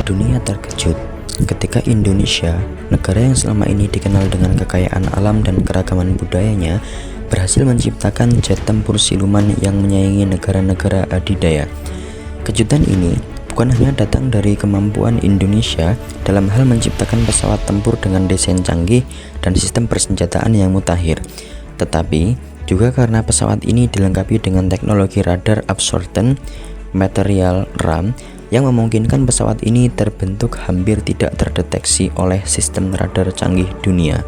Dunia terkejut ketika Indonesia, negara yang selama ini dikenal dengan kekayaan alam dan keragaman budayanya, berhasil menciptakan jet tempur siluman yang menyaingi negara-negara adidaya. Kejutan ini bukan hanya datang dari kemampuan Indonesia dalam hal menciptakan pesawat tempur dengan desain canggih dan sistem persenjataan yang mutakhir, tetapi juga karena pesawat ini dilengkapi dengan teknologi radar absorption material RAM yang memungkinkan pesawat ini terbentuk hampir tidak terdeteksi oleh sistem radar canggih dunia.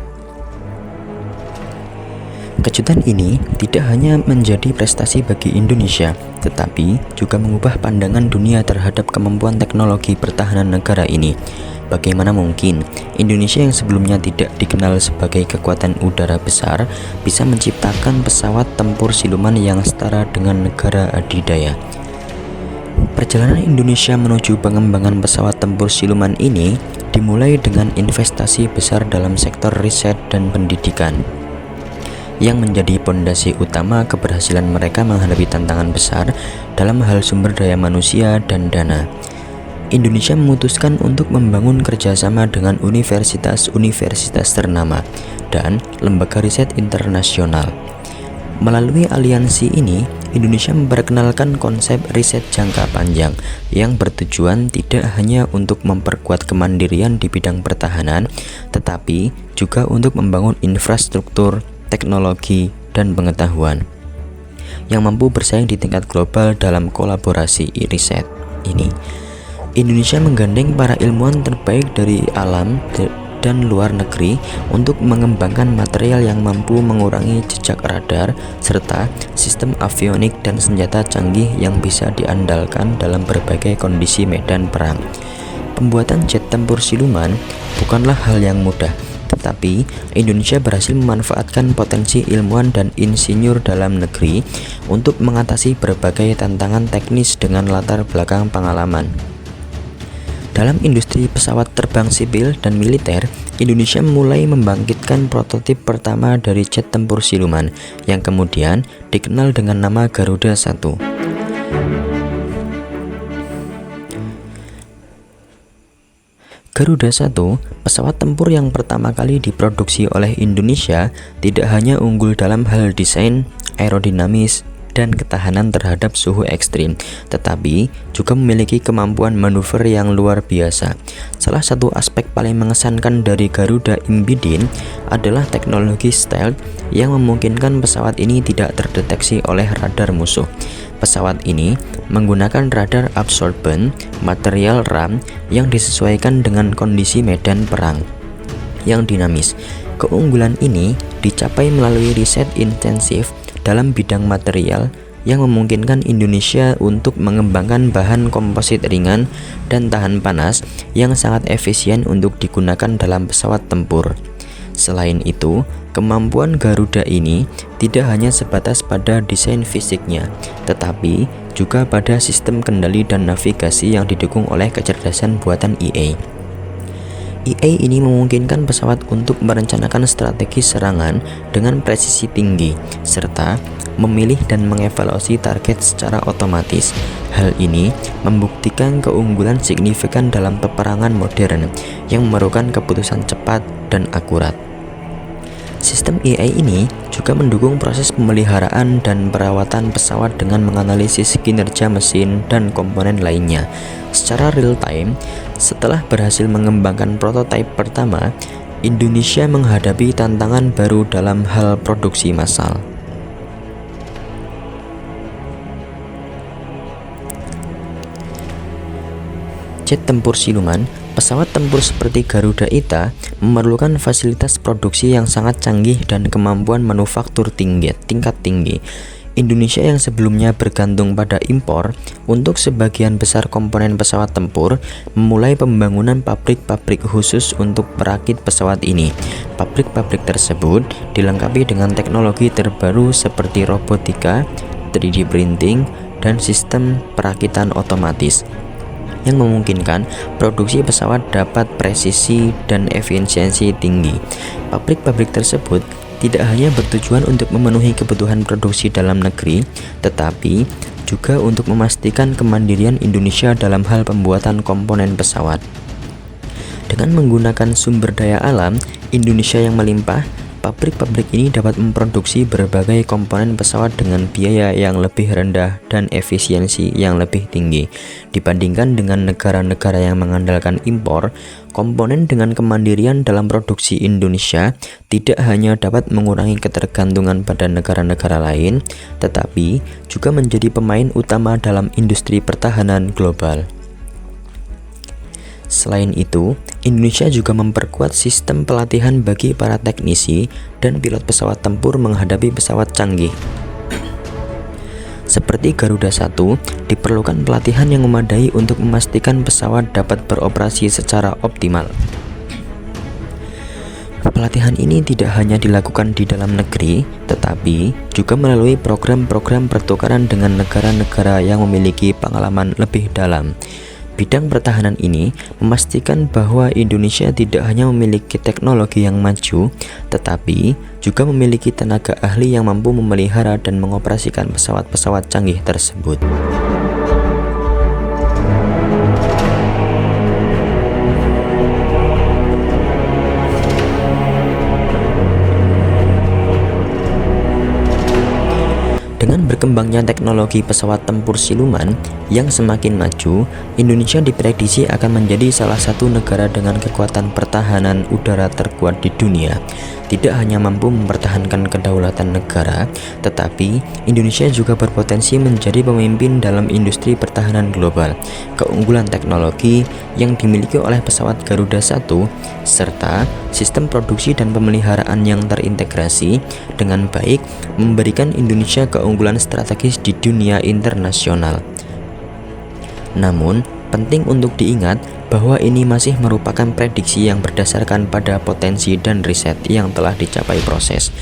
Kejutan ini tidak hanya menjadi prestasi bagi Indonesia, tetapi juga mengubah pandangan dunia terhadap kemampuan teknologi pertahanan negara ini. Bagaimana mungkin Indonesia yang sebelumnya tidak dikenal sebagai kekuatan udara besar bisa menciptakan pesawat tempur siluman yang setara dengan negara adidaya? Perjalanan Indonesia menuju pengembangan pesawat tempur siluman ini dimulai dengan investasi besar dalam sektor riset dan pendidikan, yang menjadi pondasi utama keberhasilan mereka menghadapi tantangan besar dalam hal sumber daya manusia dan dana. Indonesia memutuskan untuk membangun kerjasama dengan universitas-universitas ternama dan lembaga riset internasional. Melalui aliansi ini, Indonesia memperkenalkan konsep riset jangka panjang yang bertujuan tidak hanya untuk memperkuat kemandirian di bidang pertahanan, tetapi juga untuk membangun infrastruktur, teknologi, dan pengetahuan yang mampu bersaing di tingkat global dalam kolaborasi riset ini. Indonesia menggandeng para ilmuwan terbaik dari alam dan luar negeri untuk mengembangkan material yang mampu mengurangi jejak radar serta sistem avionik dan senjata canggih yang bisa diandalkan dalam berbagai kondisi medan perang. Pembuatan jet tempur siluman bukanlah hal yang mudah, tetapi Indonesia berhasil memanfaatkan potensi ilmuwan dan insinyur dalam negeri untuk mengatasi berbagai tantangan teknis dengan latar belakang pengalaman. Dalam industri pesawat terbang sipil dan militer, Indonesia mulai membangkitkan prototip pertama dari jet tempur siluman yang kemudian dikenal dengan nama Garuda 1. Garuda 1, pesawat tempur yang pertama kali diproduksi oleh Indonesia, tidak hanya unggul dalam hal desain, aerodinamis, dan ketahanan terhadap suhu ekstrim, tetapi juga memiliki kemampuan manuver yang luar biasa. Salah satu aspek paling mengesankan dari Garuda Imbidin adalah teknologi stealth yang memungkinkan pesawat ini tidak terdeteksi oleh radar musuh. Pesawat ini menggunakan radar absorption material RAM yang disesuaikan dengan kondisi medan perang yang dinamis. Keunggulan ini dicapai melalui riset intensif dalam bidang material yang memungkinkan Indonesia untuk mengembangkan bahan komposit ringan dan tahan panas yang sangat efisien untuk digunakan dalam pesawat tempur. Selain itu, kemampuan Garuda ini tidak hanya sebatas pada desain fisiknya, tetapi juga pada sistem kendali dan navigasi yang didukung oleh kecerdasan buatan EA. EA ini memungkinkan pesawat untuk merencanakan strategi serangan dengan presisi tinggi, serta memilih dan mengevaluasi target secara otomatis. Hal ini membuktikan keunggulan signifikan dalam peperangan modern yang memerlukan keputusan cepat dan akurat. Sistem AI ini juga mendukung proses pemeliharaan dan perawatan pesawat dengan menganalisis kinerja mesin dan komponen lainnya secara real time. Setelah berhasil mengembangkan prototipe pertama, Indonesia menghadapi tantangan baru dalam hal produksi massal. Jet tempur siluman, pesawat tempur seperti Garuda Ita memerlukan fasilitas produksi yang sangat canggih dan kemampuan manufaktur tingkat tinggi. Indonesia yang sebelumnya bergantung pada impor untuk sebagian besar komponen pesawat tempur, memulai pembangunan pabrik-pabrik khusus untuk merakit pesawat ini. Pabrik-pabrik tersebut dilengkapi dengan teknologi terbaru seperti robotika, 3D printing, dan sistem perakitan otomatis yang memungkinkan produksi pesawat dapat presisi dan efisiensi tinggi. Pabrik-pabrik tersebut tidak hanya bertujuan untuk memenuhi kebutuhan produksi dalam negeri, tetapi juga untuk memastikan kemandirian Indonesia dalam hal pembuatan komponen pesawat. Dengan menggunakan sumber daya alam Indonesia yang melimpah, pabrik-pabrik ini dapat memproduksi berbagai komponen pesawat dengan biaya yang lebih rendah dan efisiensi yang lebih tinggi. Dibandingkan dengan negara-negara yang mengandalkan impor, komponen dengan kemandirian dalam produksi Indonesia tidak hanya dapat mengurangi ketergantungan pada negara-negara lain, tetapi juga menjadi pemain utama dalam industri pertahanan global. Selain itu, Indonesia juga memperkuat sistem pelatihan bagi para teknisi dan pilot pesawat tempur menghadapi pesawat canggih. Seperti Garuda 1, diperlukan pelatihan yang memadai untuk memastikan pesawat dapat beroperasi secara optimal. Pelatihan ini tidak hanya dilakukan di dalam negeri, tetapi juga melalui program-program pertukaran dengan negara-negara yang memiliki pengalaman lebih dalam. Bidang pertahanan ini memastikan bahwa Indonesia tidak hanya memiliki teknologi yang maju, tetapi juga memiliki tenaga ahli yang mampu memelihara dan mengoperasikan pesawat-pesawat canggih tersebut. Dengan berkembangnya teknologi pesawat tempur siluman yang semakin maju, Indonesia diprediksi akan menjadi salah satu negara dengan kekuatan pertahanan udara terkuat di dunia. Tidak hanya mampu mempertahankan kedaulatan negara, tetapi Indonesia juga berpotensi menjadi pemimpin dalam industri pertahanan global. Keunggulan teknologi yang dimiliki oleh pesawat Garuda 1 serta sistem produksi dan pemeliharaan yang terintegrasi dengan baik memberikan Indonesia keunggulan strategis di dunia internasional. Namun, penting untuk diingat bahwa ini masih merupakan prediksi yang berdasarkan pada potensi dan riset yang telah dicapai proses.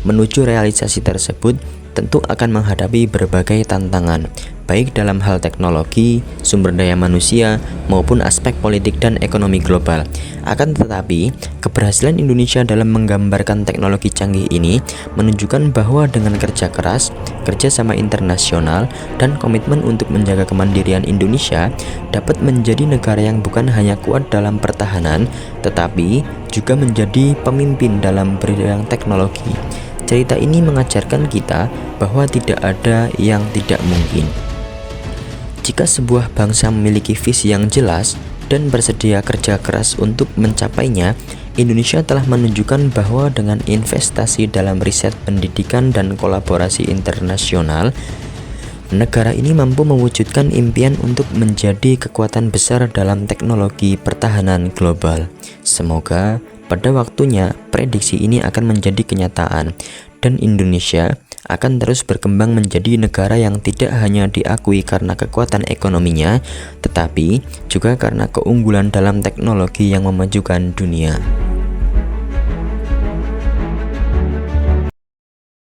Menuju realisasi tersebut, tentu akan menghadapi berbagai tantangan, baik dalam hal teknologi, sumber daya manusia, maupun aspek politik dan ekonomi global. Akan tetapi, keberhasilan Indonesia dalam menggambarkan teknologi canggih ini menunjukkan bahwa dengan kerja keras, kerjasama internasional, dan komitmen untuk menjaga kemandirian Indonesia dapat menjadi negara yang bukan hanya kuat dalam pertahanan, tetapi juga menjadi pemimpin dalam bidang teknologi. Cerita ini mengajarkan kita bahwa tidak ada yang tidak mungkin. Jika sebuah bangsa memiliki visi yang jelas dan bersedia kerja keras untuk mencapainya, Indonesia telah menunjukkan bahwa dengan investasi dalam riset pendidikan dan kolaborasi internasional, negara ini mampu mewujudkan impian untuk menjadi kekuatan besar dalam teknologi pertahanan global. Semoga pada waktunya prediksi ini akan menjadi kenyataan dan Indonesia akan terus berkembang menjadi negara yang tidak hanya diakui karena kekuatan ekonominya, tetapi juga karena keunggulan dalam teknologi yang memajukan dunia.